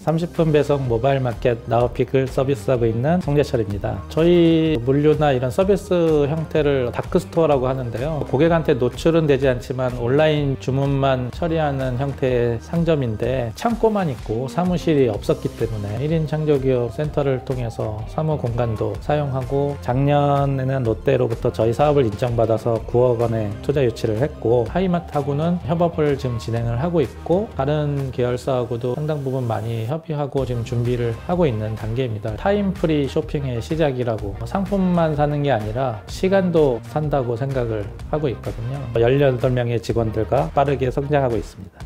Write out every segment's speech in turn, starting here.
30분 배송 모바일 마켓 나우픽을 서비스하고 있는 송재철입니다. 저희 물류나 이런 서비스 형태를 다크스토어라고 하는데요. 고객한테 노출은 되지 않지만 온라인 주문만 처리하는 형태의 상점인데 창고만 있고 사무실이 없었기 때문에 1인 창조기업 센터를 통해서 사무 공간도 사용하고, 작년에는 롯데로부터 저희 사업을 인정받아서 9억 원의 투자 유치를 했고, 하이마트하고는 협업을 지금 진행을 하고 있고, 다른 계열사하고도 상당 부분 많이 협의하고 지금 준비를 하고 있는 단계입니다. 타임프리 쇼핑의 시작이라고, 상품만 사는 게 아니라 시간도 산다고 생각을 하고 있거든요. 18명의 직원들과 빠르게 성장하고 있습니다.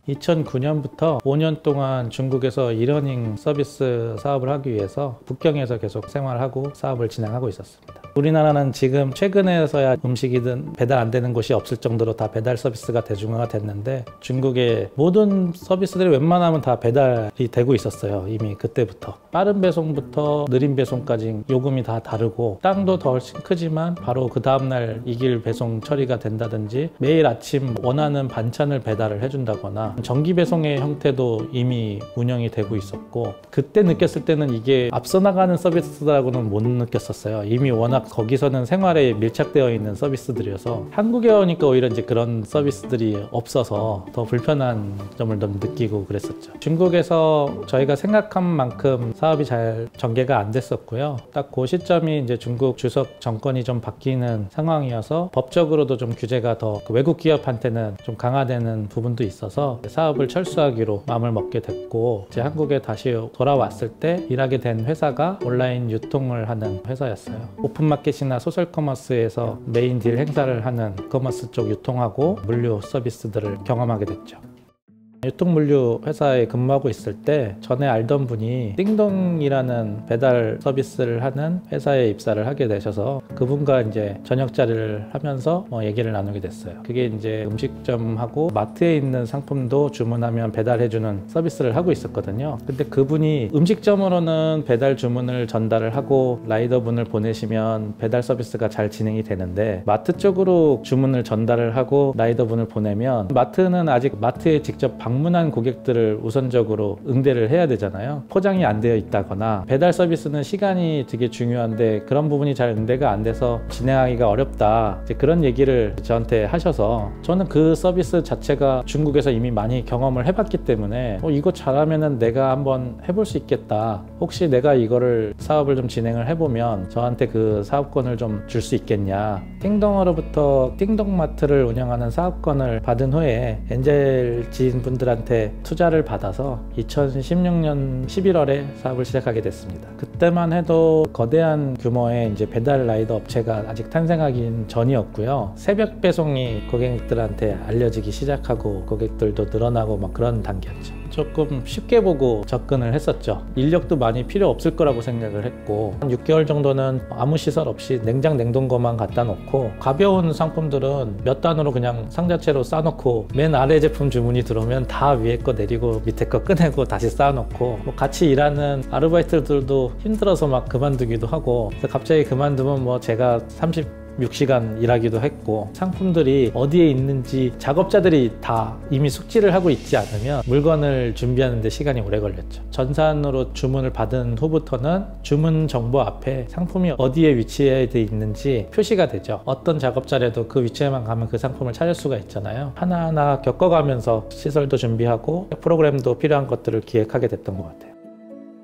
2009년부터 5년 동안 중국에서 이러닝 서비스 사업을 하기 위해서 북경에서 계속 생활하고 사업을 진행하고 있었습니다. 우리나라는 지금 최근에서야 음식이든 배달 안 되는 곳이 없을 정도로 다 배달 서비스가 대중화가 됐는데, 중국의 모든 서비스들이 웬만하면 다 배달이 되고 있었어요. 이미 그때부터. 빠른 배송부터 느린 배송까지 요금이 다 다르고, 땅도 더 훨씬 크지만 바로 그 다음날 이 길 배송 처리가 된다든지, 매일 아침 원하는 반찬을 배달을 해준다거나, 정기 배송의 형태도 이미 운영이 되고 있었고, 그때 느꼈을 때는 이게 앞서 나가는 서비스라고는 못 느꼈었어요. 이미 워낙 거기서는 생활에 밀착되어 있는 서비스들이어서, 한국에 오니까 오히려 이제 그런 서비스들이 없어서 더 불편한 점을 좀 느끼고 그랬었죠. 중국에서 저희가 생각한 만큼 사업이 잘 전개가 안 됐었고요. 딱 그 시점이 이제 중국 주석 정권이 좀 바뀌는 상황이어서 법적으로도 좀 규제가 더 외국 기업한테는 좀 강화되는 부분도 있어서 사업을 철수하기로 마음을 먹게 됐고, 이제 한국에 다시 돌아왔을 때 일하게 된 회사가 온라인 유통을 하는 회사였어요. 오픈마켓이나 소셜커머스에서 메인 딜 행사를 하는 커머스 쪽 유통하고 물류 서비스들을 경험하게 됐죠. 유통물류 회사에 근무하고 있을 때 전에 알던 분이 띵동이라는 배달 서비스를 하는 회사에 입사를 하게 되셔서 그분과 이제 저녁 자리를 하면서 얘기를 나누게 됐어요. 그게 이제 음식점하고 마트에 있는 상품도 주문하면 배달해주는 서비스를 하고 있었거든요. 근데 그분이 음식점으로는 배달 주문을 전달을 하고 라이더분을 보내시면 배달 서비스가 잘 진행이 되는데, 마트 쪽으로 주문을 전달을 하고 라이더분을 보내면 마트는 아직 마트에 직접 방문한 고객들을 우선적으로 응대를 해야 되잖아요. 포장이 안 되어 있다거나, 배달 서비스는 시간이 되게 중요한데 그런 부분이 잘 응대가 안 돼서 진행하기가 어렵다, 이제 그런 얘기를 저한테 하셔서, 저는 그 서비스 자체가 중국에서 이미 많이 경험을 해봤기 때문에 이거 잘하면은 내가 한번 해볼 수 있겠다, 혹시 내가 이거를 사업을 좀 진행을 해보면 저한테 그 사업권을 좀 줄 수 있겠냐. 띵동으로부터 띵동마트를 운영하는 사업권을 받은 후에 엔젤 지인분들한테 투자를 받아서 2016년 11월에 사업을 시작하게 됐습니다. 그때만 해도 거대한 규모의 이제 배달 라이더 업체가 아직 탄생하기 전이었고요. 새벽 배송이 고객들한테 알려지기 시작하고 고객들도 늘어나고 막 그런 단계였죠. 조금 쉽게 보고 접근을 했었죠. 인력도 많이 필요 없을 거라고 생각을 했고, 한 6개월 정도는 아무 시설 없이 냉장 냉동고만 갖다 놓고, 가벼운 상품들은 몇 단으로 그냥 상자채로 싸놓고, 맨 아래 제품 주문이 들어오면 다 위에 거 내리고 밑에 거 꺼내고 다시 쌓아놓고, 같이 일하는 아르바이트들도 힘들어서 막 그만두기도 하고, 그래서 갑자기 그만두면 제가 36시간 일하기도 했고, 상품들이 어디에 있는지 작업자들이 다 이미 숙지를 하고 있지 않으면 물건을 준비하는 데 시간이 오래 걸렸죠. 전산으로 주문을 받은 후부터는 주문 정보 앞에 상품이 어디에 위치해 있는지 표시가 되죠. 어떤 작업자라도 그 위치에만 가면 그 상품을 찾을 수가 있잖아요. 하나하나 겪어가면서 시설도 준비하고 프로그램도 필요한 것들을 기획하게 됐던 것 같아요.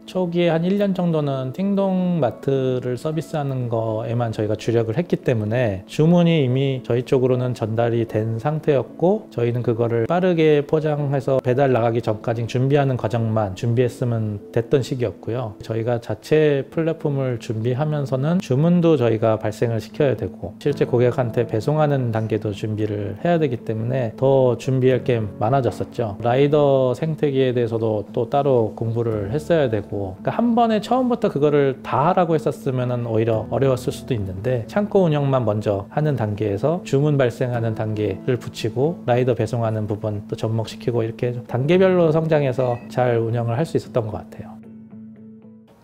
초기에 한 1년 정도는 띵동마트를 서비스하는 거에만 저희가 주력을 했기 때문에 주문이 이미 저희 쪽으로는 전달이 된 상태였고, 저희는 그거를 빠르게 포장해서 배달 나가기 전까지 준비하는 과정만 준비했으면 됐던 시기였고요. 저희가 자체 플랫폼을 준비하면서는 주문도 저희가 발생을 시켜야 되고, 실제 고객한테 배송하는 단계도 준비를 해야 되기 때문에 더 준비할 게 많아졌었죠. 라이더 생태계에 대해서도 또 따로 공부를 했어야 되고, 그러니까 한 번에 처음부터 그거를 다 하라고 했었으면 오히려 어려웠을 수도 있는데, 창고 운영만 먼저 하는 단계에서 주문 발생하는 단계를 붙이고 라이더 배송하는 부분 또 접목시키고, 이렇게 단계별로 성장해서 잘 운영을 할 수 있었던 것 같아요.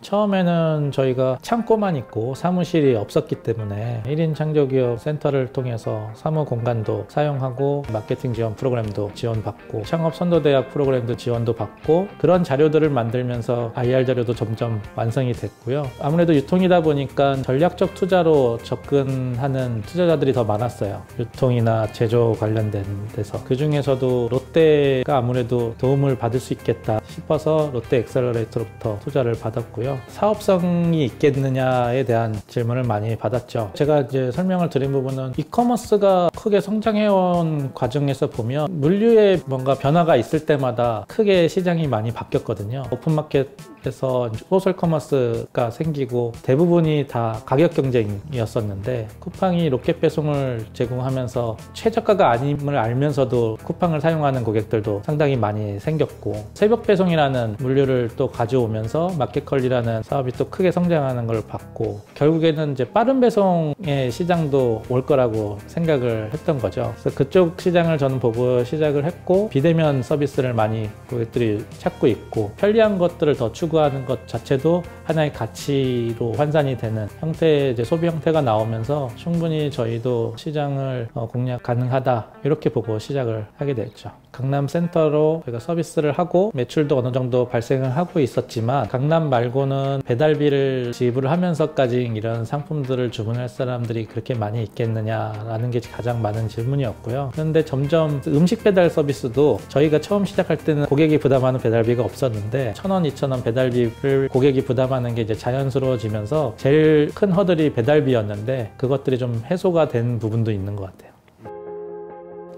처음에는 저희가 창고만 있고 사무실이 없었기 때문에 1인 창조기업 센터를 통해서 사무 공간도 사용하고 마케팅 지원 프로그램도 지원받고 창업 선도대학 프로그램도 지원도 받고 그런 자료들을 만들면서 IR 자료도 점점 완성이 됐고요. 아무래도 유통이다 보니까 전략적 투자로 접근하는 투자자들이 더 많았어요. 유통이나 제조 관련된 데서. 그 중에서도 롯데가 아무래도 도움을 받을 수 있겠다 싶어서 롯데 엑셀러레이터로부터 투자를 받았고요. 사업성이 있겠느냐에 대한 질문을 많이 받았죠. 제가 이제 설명을 드린 부분은 이커머스가 크게 성장해온 과정에서 보면 물류에 뭔가 변화가 있을 때마다 크게 시장이 많이 바뀌었거든요. 오픈마켓에서 소셜 커머스가 생기고 대부분이 다 가격 경쟁이었었는데 쿠팡이 로켓 배송을 제공하면서 최저가가 아님을 알면서도 쿠팡을 사용하는 고객들도 상당히 많이 생겼고 새벽 배송이라는 물류를 또 가져오면서 마켓컬리라는 사업이 또 크게 성장하는 걸 봤고 결국에는 이제 빠른 배송의 시장도 올 거라고 생각을 했던 거죠. 그래서 그쪽 시장을 저는 보고 시작을 했고 비대면 서비스를 많이 고객들이 찾고 있고 편리한 것들을 더 추구하는 것 자체도 하나의 가치로 환산이 되는 형태의 이제 소비 형태가 나오면서 충분히 저희도 시장을 공략 가능하다 이렇게 보고 시작을 하게 됐죠. 강남 센터로 저희가 서비스를 하고 매출도 어느 정도 발생을 하고 있었지만 강남 말고는 배달비를 지불을 하면서까지 이런 상품들을 주문할 사람들이 그렇게 많이 있겠느냐라는 게 가장 많은 질문이었고요. 그런데 점점 음식 배달 서비스도 저희가 처음 시작할 때는 고객이 부담하는 배달비가 없었는데 1,000원, 2,000원 배달비를 고객이 부담하는 게 이제 자연스러워지면서 제일 큰 허들이 배달비였는데 그것들이 좀 해소가 된 부분도 있는 것 같아요.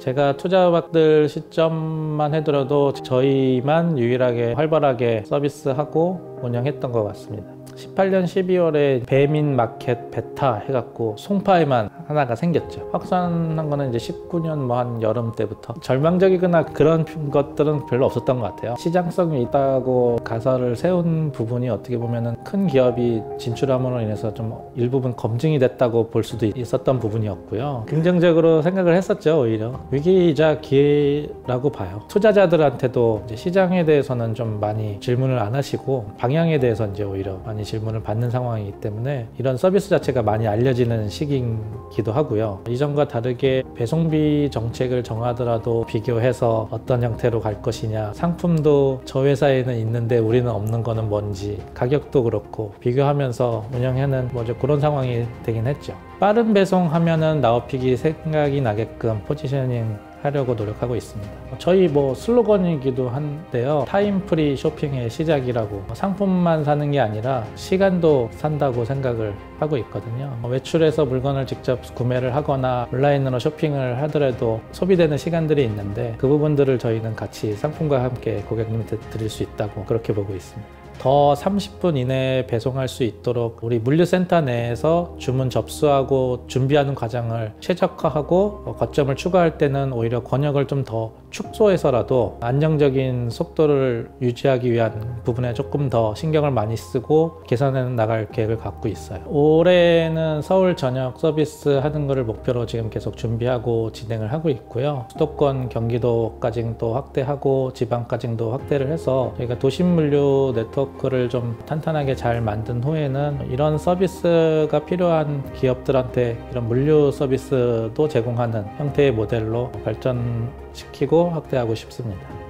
제가 투자받을 시점만 해더라도 저희만 유일하게 활발하게 서비스하고 운영했던 것 같습니다. 18년 12월에 배민 마켓 베타 해갖고 송파에만 하나가 생겼죠. 확산한 거는 이제 19년 뭐 한 여름 때부터. 절망적이거나 그런 것들은 별로 없었던 것 같아요. 시장성이 있다고 가설을 세운 부분이 어떻게 보면은 큰 기업이 진출함으로 인해서 좀 일부분 검증이 됐다고 볼 수도 있었던 부분이었고요. 긍정적으로 생각을 했었죠. 오히려 위기이자 기회라고 봐요. 투자자들한테도 이제 시장에 대해서는 좀 많이 질문을 안 하시고 방향에 대해서 이제 오히려 많이 질문을 받는 상황이기 때문에 이런 서비스 자체가 많이 알려지는 시기이기도 하고요. 이전과 다르게 배송비 정책을 정하더라도 비교해서 어떤 형태로 갈 것이냐, 상품도 저 회사에는 있는데 우리는 없는 거는 뭔지, 가격도 그렇고 비교하면서 운영하는 뭐죠 그런 상황이 되긴 했죠. 빠른 배송하면은 나우픽이 생각이 나게끔 포지셔닝 하려고 노력하고 있습니다. 저희 뭐 슬로건이기도 한데요. 타임 프리 쇼핑의 시작이라고 상품만 사는 게 아니라 시간도 산다고 생각을 하고 있거든요. 외출해서 물건을 직접 구매를 하거나 온라인으로 쇼핑을 하더라도 소비되는 시간들이 있는데 그 부분들을 저희는 같이 상품과 함께 고객님한테 드릴 수 있다고 그렇게 보고 있습니다. 더 30분 이내에 배송할 수 있도록 우리 물류센터 내에서 주문 접수하고 준비하는 과정을 최적화하고 거점을 추가할 때는 오히려 권역을 좀 더 축소해서라도 안정적인 속도를 유지하기 위한 부분에 조금 더 신경을 많이 쓰고 개선해 나갈 계획을 갖고 있어요. 올해는 서울 전역 서비스 하는 것을 목표로 지금 계속 준비하고 진행을 하고 있고요. 수도권 경기도까지 또 확대하고 지방까지도 확대를 해서 저희가 도심물류 네트워크를 좀 탄탄하게 잘 만든 후에는 이런 서비스가 필요한 기업들한테 이런 물류 서비스도 제공하는 형태의 모델로 발전시키고 확대하고 싶습니다.